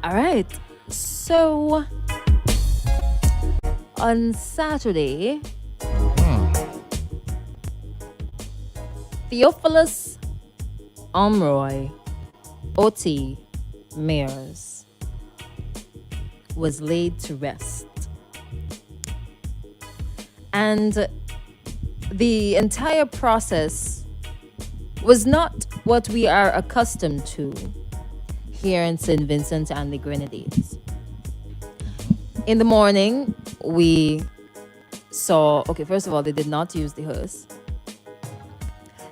All right. So on Saturday, Theophilus Omroy O.T. Mears was laid to rest. And the entire process was not what we are accustomed to here in St. Vincent and the Grenadines. In the morning, we saw, okay, first of all, they did not use the hearse.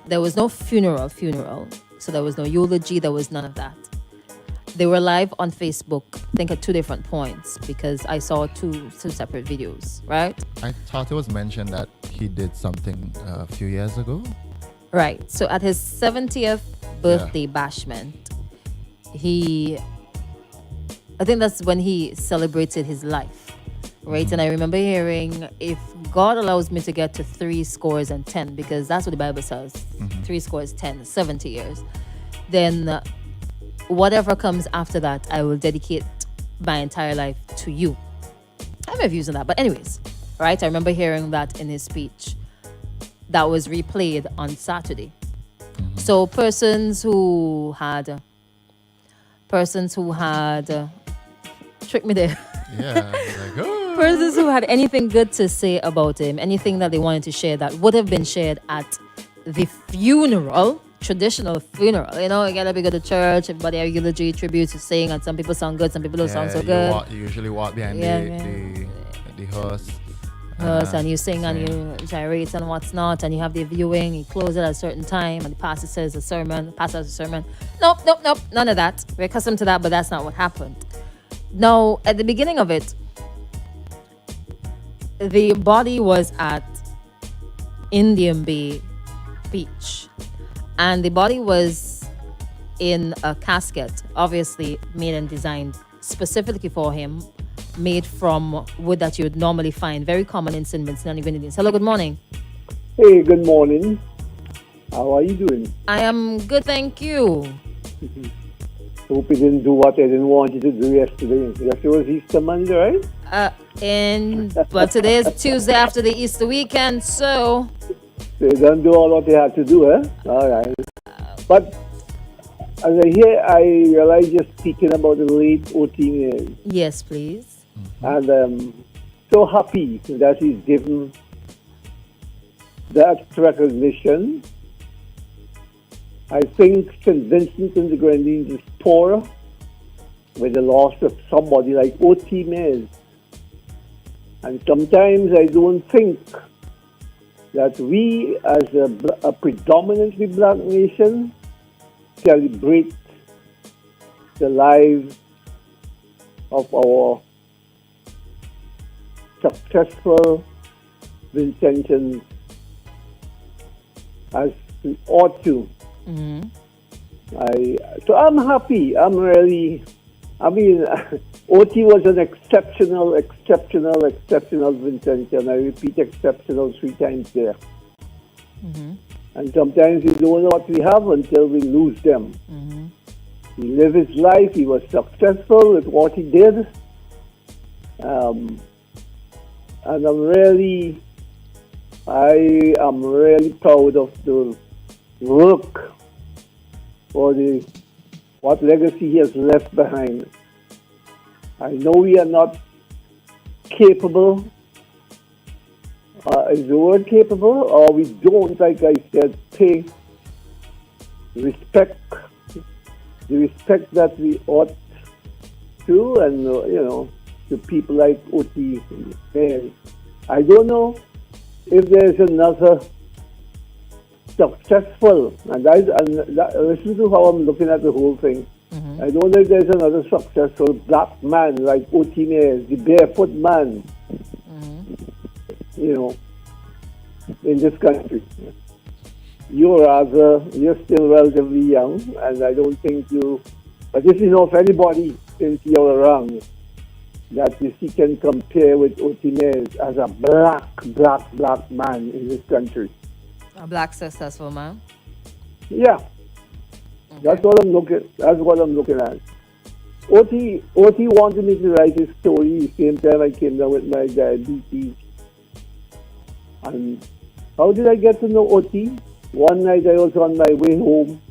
There was no funeral. So there was no eulogy, there was none of that. They were live on Facebook, I think at two different points, because I saw two separate videos, right? I thought it was mentioned that he did something a few years ago. Right. So at his 70th birthday bashment, I think that's when he celebrated his life, right? And I remember hearing, if God allows me to get to 70, because that's what the Bible says, 70, 70 years, then whatever comes after that, I will dedicate my entire life to you. I may have used that, but anyways, right? I remember hearing that in his speech that was replayed on Saturday. So persons who had tricked me there. Yeah, like, oh. Persons who had anything good to say about him, anything that they wanted to share that would have been shared at the funeral, traditional funeral. You know, you gotta be go to church, everybody have eulogy, tribute to sing, and some people sound good, some people don't sound so good. You usually walk behind the hearse. And you sing and you gyrate and what's not, and you have the viewing, you close it at a certain time, and the pastor says a sermon, the pastor has a sermon. Nope, none of that. We're accustomed to that, but that's not what happened. Now, at the beginning of it, the body was at Indian Bay Beach, and the body was in a casket, obviously made and designed specifically for him, made from wood that you would normally find, very common in St. Vincent and the Grenadines. Hello, good morning. Hey, good morning. How are you doing? I am good, thank you. Hope you didn't do what I didn't want you to do yesterday. Yesterday was Easter Monday, right? But today is Tuesday after the Easter weekend, so They done do all what they had to do, eh? All right. But as I realize you're speaking about the late O.T. Mears. yes, please. And so happy that he's given that recognition. I think St. Vincent and the Grenadines is poor with the loss of somebody like O.T. Mears. And sometimes I don't think that we, as a predominantly black nation, celebrate the lives of our successful Vincentians as we ought to. So I'm happy. O.T. was an exceptional Vincentian. I repeat, exceptional 3 times there. And sometimes we don't know what we have until we lose them. He lived his life. He was successful with what he did. And I am really proud of the work or what legacy he has left behind. I know we are not capable. Is the word capable? Or we don't, like I said, pay the respect that we ought to, and to people like O.T. Mears. I don't know if there's another successful, and listen to how I'm looking at the whole thing. I don't know if there's another successful black man like O.T. Mears, the barefoot man, in this country. You're still relatively young, and I don't think but if you know of anybody since you're around that you can compare with O.T. Mears as a black man in this country. A black successful man? Yeah. Okay. That's what I'm looking at. OT wanted me to write his story. The same time I came down with my diabetes. And how did I get to know OT? One night I was on my way home.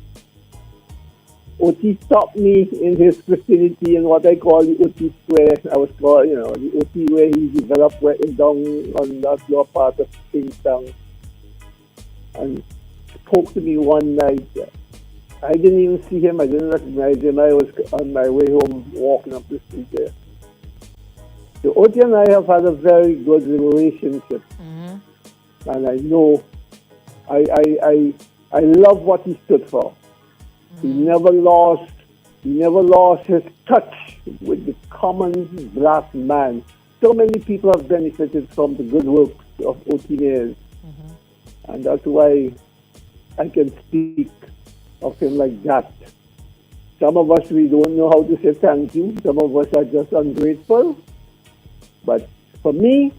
OT stopped me in his vicinity in what I call the OT Square. I was called, the OT where he developed down on that lower part of Kingstown. And spoke to me one night. I didn't even see him. I didn't recognize him. I was on my way home walking up the street there. So OT and I have had a very good relationship. Mm-hmm. And I know I love what he stood for. Mm-hmm. He never lost his touch with the common black man. So many people have benefited from the good work of OT Mayers. Mm-hmm. And that's why I can speak of him like that. Some of us, we don't know how to say thank you. Some of us are just ungrateful. But for me,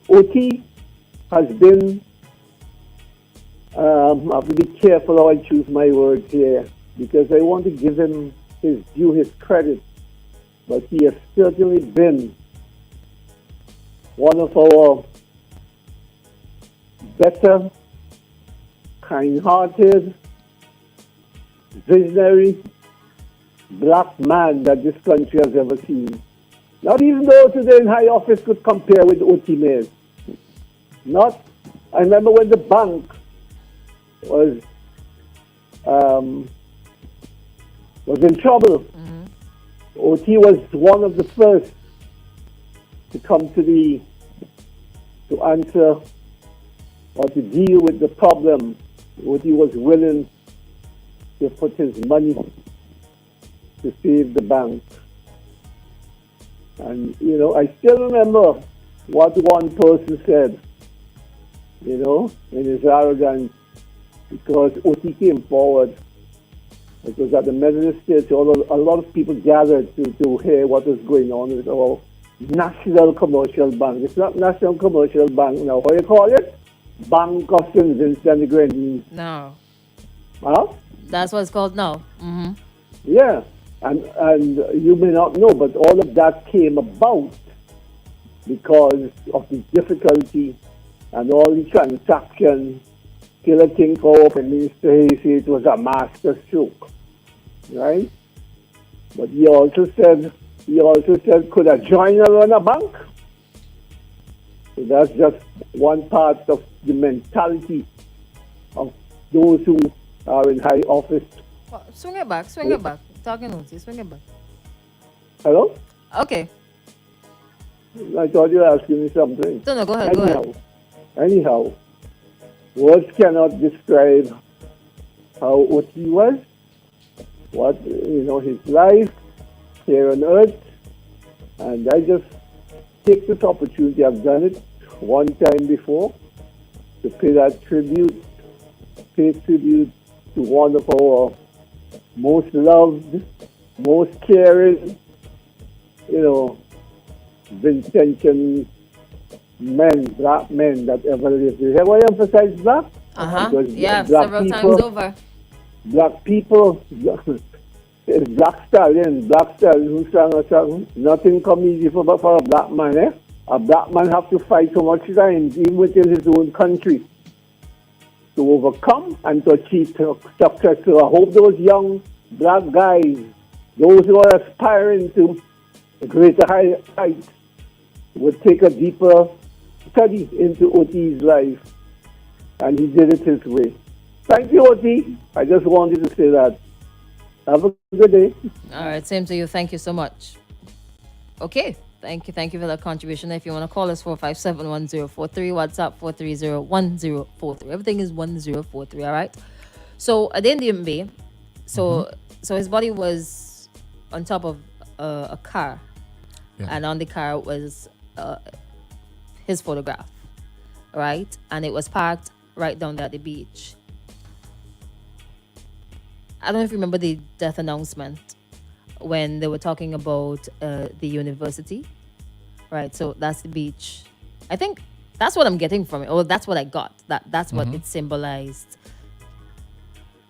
OT has been, I have to be careful how I choose my words here, because I want to give him his due, his credit. But he has certainly been one of our better, kind-hearted, visionary black man that this country has ever seen. Not even those today in high office could compare with O.T. Mayers. Not. I remember when the bank was in trouble. Mm-hmm. O.T. was one of the first to come to answer or to deal with the problem. O.T. was willing to put his money to save the bank. And, I still remember what one person said, in his arrogance, because O.T. came forward. It was at the Methodist Church. A lot of people gathered to hear what was going on with our National Commercial Bank. It's not National Commercial Bank now. What do you call it? Bank of St. Vincent and the Grenadines. No. Huh? That's what it's called now. Mm-hmm. Yeah. And you may not know, but all of that came about because of the difficulty and all the transactions. Killer King called and Minister Hayes said it was a master stroke, right? But he also said, could I join her on a bank? So that's just one part of the mentality of those who are in high office. Well, swing it back. Talking on swing it back. Hello? Okay. I thought you were asking me something. No, go ahead. Anyhow, words cannot describe how O.T. was, what, his life here on earth. And I just take this opportunity, I've done it one time before, to pay tribute to one of our most loved, most caring, Vincentian men, black men that ever lived. You hear why I emphasize black? Yeah, several times over. Black people, it's Black Stallion who sang a song, nothing come easy for a black man, eh? A black man have to fight so much times, even within his own country, to overcome and to achieve success. So I hope those young black guys, those who are aspiring to greater heights, would take a deeper study into O.T.'s life. And he did it his way. Thank you, O.T. I just wanted to say that. Have a good day. All right, same to you. Thank you so much. Okay. Thank you for that contribution. If you want to call us, 457-1043, WhatsApp 430-1043. Everything is 1043, all right? So at the end of the day, so his body was on top of a car, and on the car was his photograph, right? And it was parked right down there at the beach. I don't know if you remember the death announcement when they were talking about the university, right? So that's the beach. I think that's what I'm getting from it. Or that's what I got. That's what it symbolized.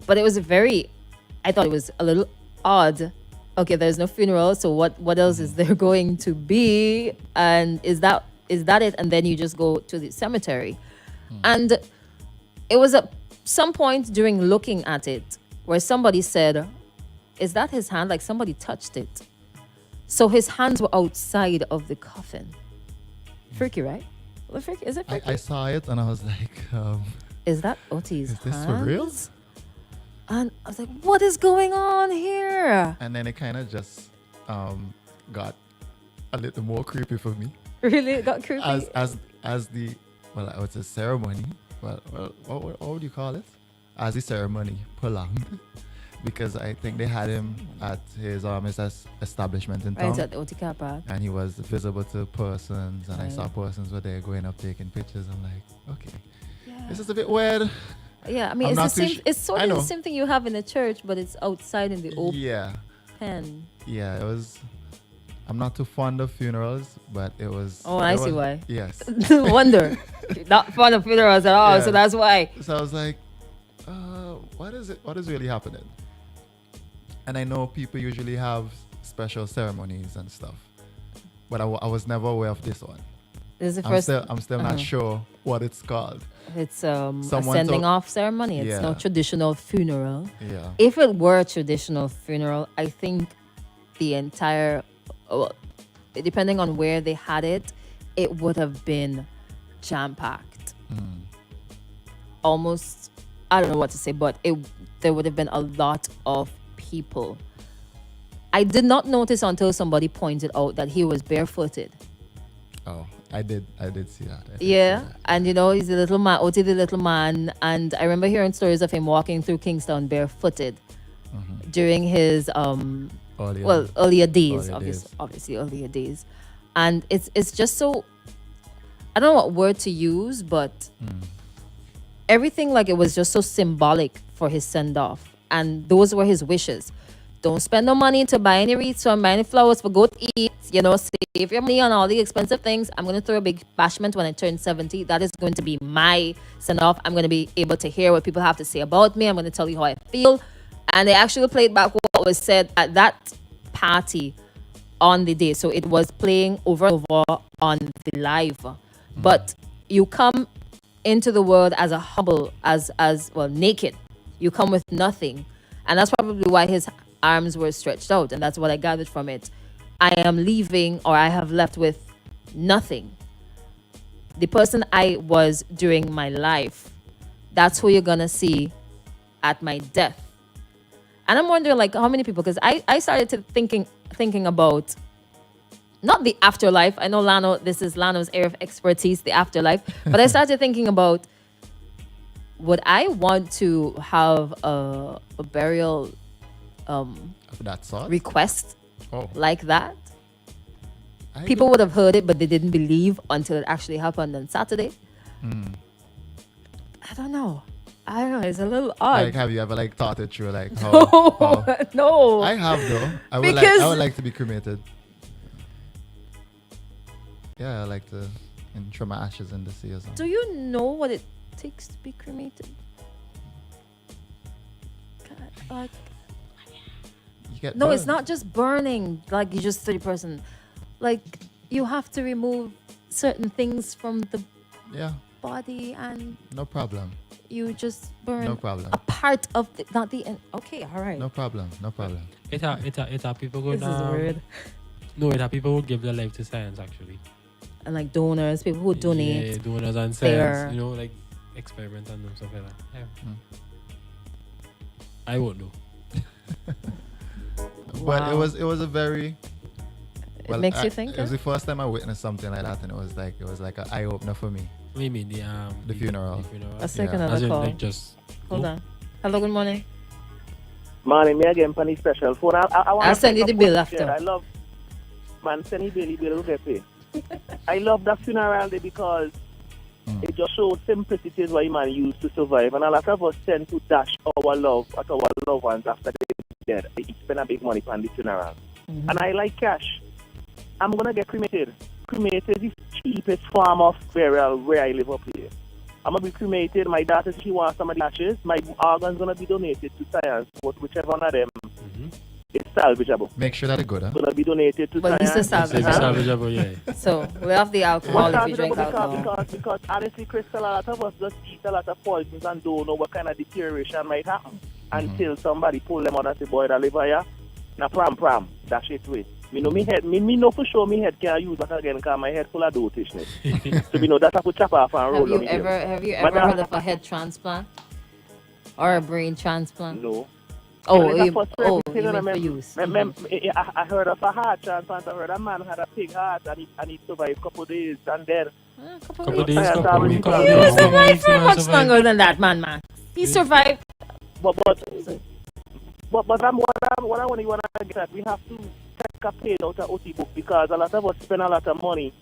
But it was I thought it was a little odd okay, there's no funeral, so what else is there going to be? And is that it? And then you just go to the cemetery. And it was at some point during looking at it where somebody said, is that his hand? Like somebody touched it. So his hands were outside of the coffin. Freaky, right? Freaky? Is it freaky? I saw it and I was like, is that O.T.'s is this hands? for real? And I was like, what is going on here? And then it kind of just got a little more creepy for me. Really? It got creepy? As the, well, it's a ceremony. Well, what would you call it? As the ceremony prolonged. Because I think they had him at his establishment in town. Right at the O.T car park. And he was visible to persons, and I saw persons were there going up taking pictures. I'm like, okay, this is a bit weird. Yeah, I mean, it's the same. It's sort of the same thing you have in the church, but it's outside in the open. Yeah. Pen. Yeah, it was. I'm not too fond of funerals, but it was. Oh, I see why. Yes. No wonder. Not fond of funerals at all, so that's why. So I was like, what is it? What is really happening? And I know people usually have special ceremonies and stuff, but I was never aware of this one. This is the first. I'm still not sure what it's called. It's a sending off ceremony. It's no traditional funeral. Yeah. If it were a traditional funeral, I think the entire, depending on where they had it, it would have been jam-packed. Almost, I don't know what to say, but there would have been a lot of people. I did not notice until somebody pointed out that he was barefooted. Oh, I did see that. And he's a little man, O.T the little man, and I remember hearing stories of him walking through Kingston barefooted during his earlier days, obviously earlier days. And it's just so, I don't know what word to use, but everything, like, it was just so symbolic for his send-off. And those were his wishes. Don't spend no money to buy any wreaths or buy any flowers for go to eat. Save your money on all the expensive things. I'm going to throw a big bashment when I turn 70. That is going to be my send-off. I'm going to be able to hear what people have to say about me. I'm going to tell you how I feel. And they actually played back what was said at that party on the day. So it was playing over and over on the live. But you come into the world as a humble, as naked. You come with nothing. And that's probably why his arms were stretched out. And that's what I gathered from it. I am leaving, or I have left with nothing. The person I was during my life, that's who you're going to see at my death. And I'm wondering, like, how many people, because I started to thinking about not the afterlife. I know this is Lano's area of expertise, the afterlife. But I started thinking about, would I want to have a burial of that sort? Request like that? People would have heard it, but they didn't believe until it actually happened on Saturday. I don't know. It's a little odd. Like, have you ever thought it through? Like, how? No. I have though. I would like to be cremated. Yeah, I like to throw my ashes in the sea or something. Do you know what it takes to be cremated? Like, it's not just burning. Like, you just 30%. Like, you have to remove certain things from the body, and no problem. You just burn no problem. a part of not the end. Okay, all right. No problem. It are people go This is weird. No, it are people who give their life to science, actually. And like donors, people who donate. Yeah, donors and science. Like experiment and stuff like that. Yeah. I won't know. But it was a very. It makes you think. It was the first time I witnessed something like that, and it was like an eye opener for me. What do you mean the funeral? A second another call. Hold on. Hello, good morning. Morning, me again, Penny Special Phone. I'll send you the bill after. I love, send you the bill, get paid. I love that funeral day because it just shows simplicity is what man used to survive. And a lot of us tend to dash our love at our loved ones after they're dead. They spend a big money on the funeral. And I like cash. I'm going to get cremated. Cremated is the cheapest form of burial where I live up here. I'm going to be cremated. My daughter, she wants some of the ashes. My organ's going to be donated to science. But whichever one of them is salvageable. Make sure that it's good, huh? Gonna be donated to But this is science. It's salvageable, yeah. So we have the alcohol if you drink Because, alcohol. because honestly, Crystal, a lot of us just eat a lot of poisons and don't know what kind of deterioration might happen until somebody pull them out and say, boy, that liver here, na pram, dash it away. Me know me head, me know for sure me head can't use back again because my head full of dotishness. So me know that I could chop off and roll on Have you ever heard of a head transplant or a brain transplant? No. Oh, you you meant for use. I heard of a heart transplant. I heard a man had a pig heart and he survived a couple of days and then Couple days. He survived for much longer than that, man. He survived. But what I want to get at, we have to take a page out of OT book because a lot of us spend a lot of money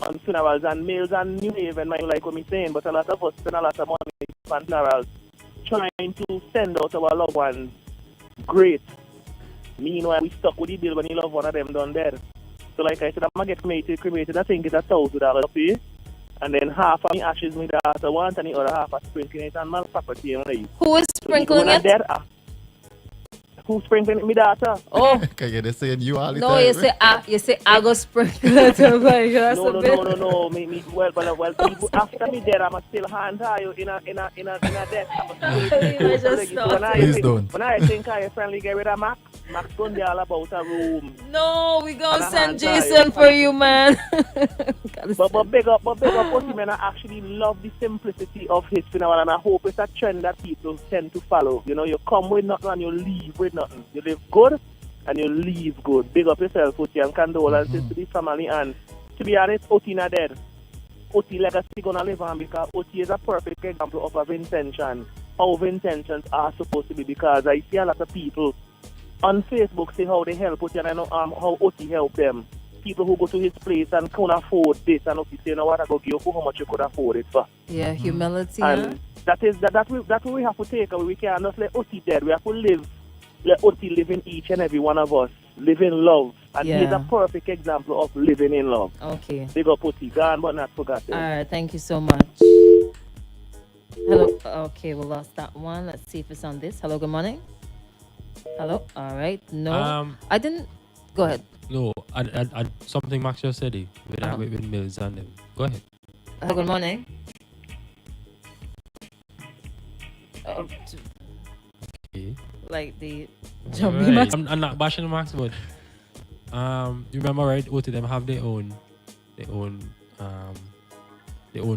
on funerals and meals and New Haven might like what I'm saying, but a lot of us spend a lot of money on funerals trying to send out our loved ones. Great. Meanwhile, we stuck with the bill when you love one of them done dead. So like I said, I'm going to get cremated. I think it's $1,000 pay. And then half of the ashes me that I want and the other half I sprinkling it on my property. Who is sprinkling it? Dead, who sprinkling me data? Oh. Okay, you're saying you all the No, time. you say I go sprinkle it. No. Me, well, people after me dead, I'm still hand high in a death. Please don't. When I think I finally get rid of Max going there all about a room. No, we gonna send Jason for you, man. but big up Oti, man. I actually love the simplicity of his funeral, and I hope it's a trend that people tend to follow. You know, you come with nothing and you leave with nothing. You live good and you leave good. Big up yourself, Oti, and condolences to the family. And to be honest, Oti not dead. Oti legacy gonna live on because Oti is a perfect example of intention. How intentions are supposed to be, because I see a lot of people on Facebook say how they help Oti, and I know how Oti help them. People who go to his place and can't afford this, and Oti say, you know what, I go give you for how much you could afford it for. Yeah, humility. And that we have to take away. We can't just let Oti dead. We have to let Oti live in each and every one of us. Live in love. And he's a perfect example of living in love. Okay. Big up Oti, gone but not forgotten. All right, thank you so much. Hello. Okay, we lost that one. Let's see if it's on this. Hello, good morning. Hello. All right. No, I didn't. Go ahead. No, I something Max just said with Mills and them. Go ahead. Hello, good morning. Okay. Like the jumping Right. I'm not bashing Max, but you remember, right? Both of them have their own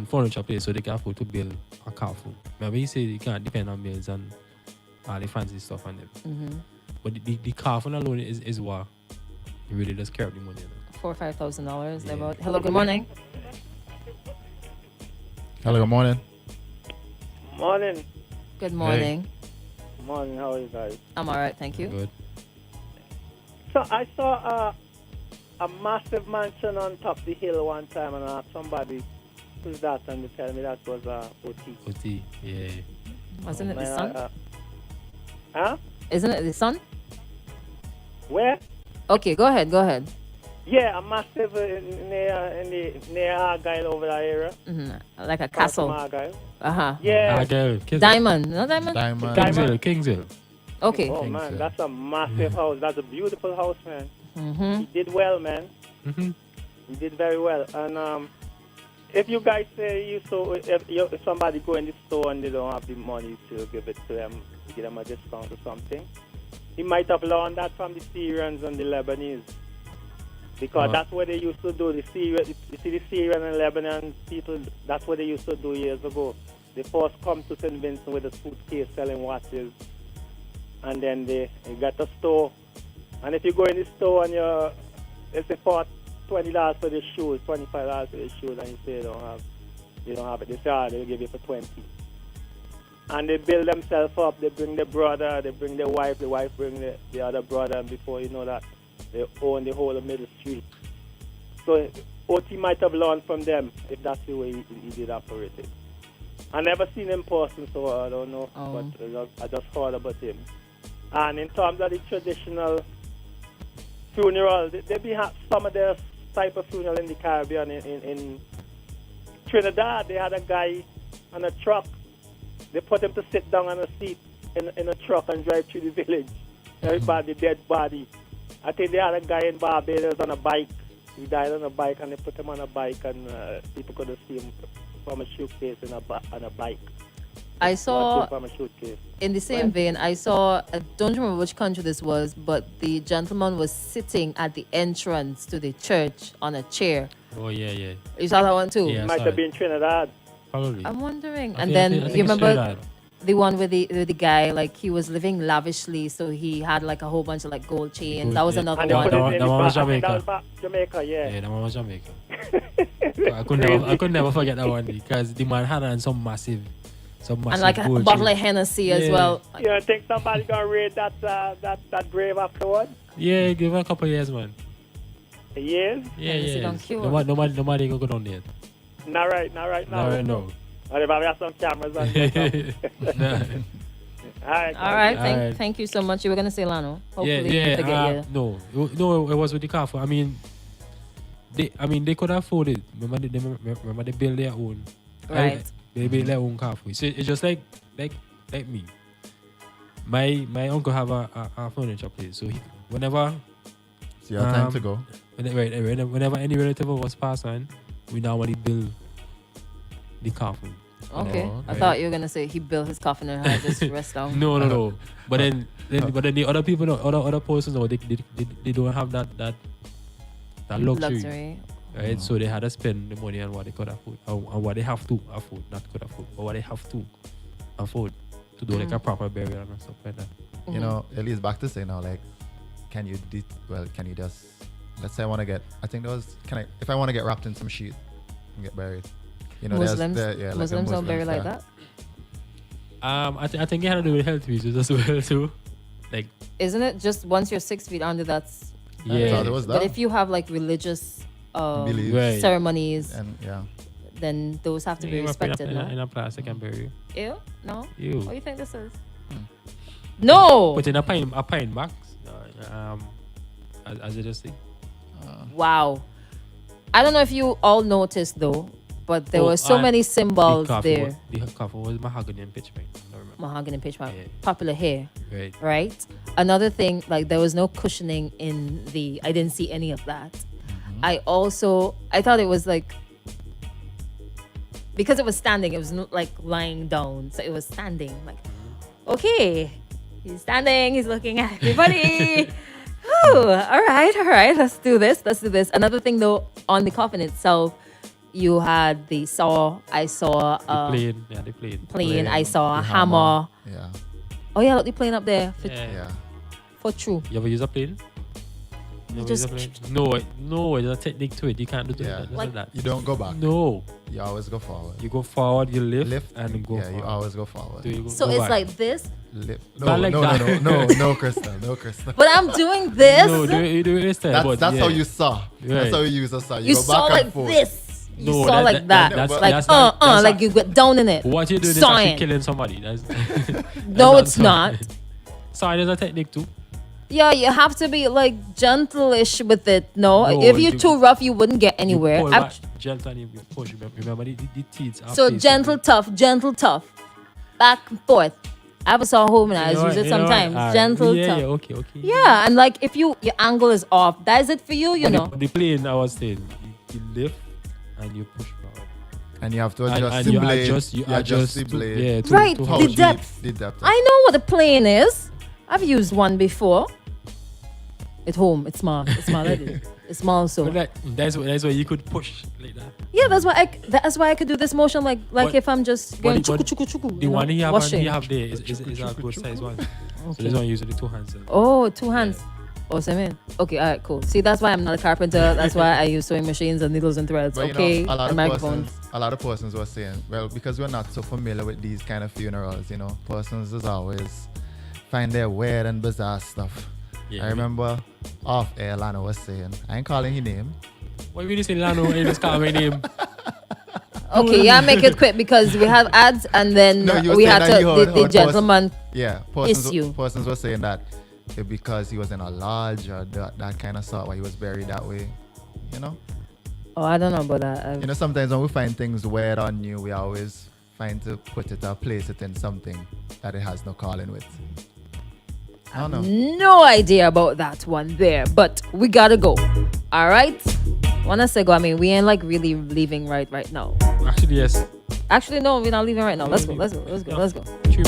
furniture place, so they can afford to build a car food. Remember, he said you can't depend on Mills and all the fancy stuff on them. Mm-hmm. But the car phone alone is what you really just care about the money. $4,000 or $5,000. Yeah. About. Hello, good morning. Hello, good morning. Morning. Good morning. Morning, how are you guys? I'm all right, thank you. Good. So I saw a massive mansion on top of the hill one time, and I asked somebody who's that, and they tell me that was OT. OT, yeah. Wasn't it the sun? Huh? Isn't it the sun? Where? Okay, go ahead. Yeah, a massive near Argyle over that area. Mm-hmm. Like a castle. Argyle. Yeah. Argyle. Diamond. No diamond? Kingsville. Okay. Oh, man, that's a massive house. That's a beautiful house, man. Mm-hmm. He did well, man. Mm-hmm. He did very well. And if you guys say if somebody go in the store and they don't have the money to give it to them, give them a discount or something, he might have learned that from the Syrians and the Lebanese. Because that's what they used to do. You see the Syrian and Lebanon people, that's what they used to do years ago. They first come to St. Vincent with a suitcase selling watches. And then they got a store. And if you go in the store and it's for $20 for the shoes, $25 for the shoes, and you say you don't have it, they say, they'll give you for $20. And they build themselves up. They bring the brother, they bring the wife bring the other brother, and before you know that, they own the whole of Middle Street. So OT might have learned from them if that's the way he did operate it. I never seen him in person, so I don't know, but I just heard about him. And in terms of the traditional funeral, they have some of their type of funeral in the Caribbean. In Trinidad, they had a guy on a truck. They put him to sit down on a seat in a truck and drive through the village. Everybody, dead body. I think they had a guy in Barbados on a bike. He died on a bike, and they put him on a bike, and people could see him from a suitcase on a bike. I saw From a suitcase. in the same vein, I don't remember which country this was, but the gentleman was sitting at the entrance to the church on a chair. Oh yeah. You saw that one too? Yeah. Might have been Trinidad. Probably. I'm wondering. I And think- then I think you it's remember Trinidad. the one with the guy, like he was living lavishly, so he had like a whole bunch of like gold chains. Gold, That was yeah. another And they one. put it in That one was I think Jamaica. that was Jamaica, yeah. Yeah, that one was Jamaica. I could never forget that one because the man had on some massive And like a gold bottle chain. of Hennessy as Yeah. well. You think somebody gonna raid that grave afterward? Yeah, give it a couple years, man. Yes? Yeah, Hennessy yeah. don't cure. Nobody gonna go down there. Not right now. No. Oh, they probably have some cameras on there. Nah. All right. All right, Alright. thank you so much. You were gonna say Lano. Hopefully yeah. to get you. No, it was with the car. I mean, they could afford it. Remember they build their own. Right. They build their own car. So it's just like me. My uncle have a furniture place. So whenever So you have time to go. whenever any relative of us pass on, we normally build the coffin. Okay. Oh, I okay. thought you were gonna say he built his coffin and had just rest down. No. But then the other people, other persons, they don't have that luxury. Right, so they had to spend the money on what they could afford, or what they have to afford, not could afford, but what they have to afford to do like a proper burial and stuff like that. You know, it leads back to say now, like, can you just, let's say I want to get, I think there was, if I want to get wrapped in some sheet and get buried, you know, Muslims, there's, like Muslims don't bury like that. I think it had to do with health reasons as well too. Like, Isn't it just once you're 6 feet under, that's yeah, There was but that. if you have like religious Beliefs. Right. ceremonies, And yeah, then those have to be you might put respected, in no? in a plastic and bury you. Ew? No? What do You you think this is? No! put in a pine box, as you just say. Wow. I don't know if you all noticed though, but there were so and many symbols there. The coffin was mahogany and pitch pine. I remember. Mahogany pitch pine, Yeah. popular hair, Right. right? Another thing, like there was no cushioning in I didn't see any of that. I thought it was like, because it was standing, it was not like lying down. So it was standing, like, okay, he's standing, he's looking at everybody. All right, let's do this. Another thing though, on the coffin itself, you had the saw. I saw The plane. plane. I saw a the hammer. Yeah, Oh yeah, look, the plane up there yeah. for true. You ever use a plane? You ever use just- a plane? No, there's a technique to it. You can't do Yeah. that. Like- Like that. You don't go back. No, You always go forward. you go forward, you lift, Lift and go Yeah, forward. you always go forward. Do you go- So go it's back. like this, Lift. Not like no, that. no, Crystal, no, Crystal. but I'm doing this. No, you do it instead. That's but how yeah. you saw. Right. That's how you use a saw. You, You go saw back like and forth. this. You No, saw that- like that. that's like that's not- that's like not- you get down in it. What you're doing is Sawing. actually killing somebody. No, it's not. Sawing is a technique too. Yeah, you have to be like gentle-ish with it. No, No, if you're you- too rough, you wouldn't get anywhere. You pull I've- back, gentle and you push. Remember the teeth. are So facing. gentle, tough, back and forth. I have a saw home and I You know use what, it you know what? sometimes. Alright. Gentle, yeah, tough. Yeah, okay. Yeah, and like if your angle is off, that is it for you, you know. The plane, I was saying, you lift and you push forward. And you have to And adjust you the blade. adjust, you adjust the to- blade. yeah, to- Right, to How the deep depth. The depth. I know what a plane is. I've used one before. At home, it's small. It's small. It's small, so But that's why you could push like that. yeah. That's why I could do this motion like But- if I'm just going but chuku chuku chuku. The you one know, washing. he have there is a good size one. So this one using the 2 hands. Oh, 2 hands. Oh, seven. Okay, all right, cool. See, that's why I'm not a carpenter. That's why I use sewing machines and needles and threads. But Okay, you know, and microphones. a lot of persons were saying, well, because we're not so familiar with these kind of funerals, you know, persons is always find their weird and bizarre stuff. Yeah, I remember off air, Lana was saying, I ain't calling his name. Why you say Lano? You just call my name. Okay, yeah, make it quick because we have ads and then No, you were we saying had that to you heard- the heard gentleman. Yeah, Issue. persons were saying that because he was in a lodge or that kind of sort why he was buried that way. You know? Oh, I don't know about that. You know, sometimes when we find things weird or new, we always find to put it or place it in something that it has no calling with. Oh, no. No idea about that one there, but we gotta go. All right. Wanna say go? I mean, we ain't like really leaving right now. Actually, yes. Actually, no, we're not leaving right now. Let's go. Let's go. Let's go. Let's go. 3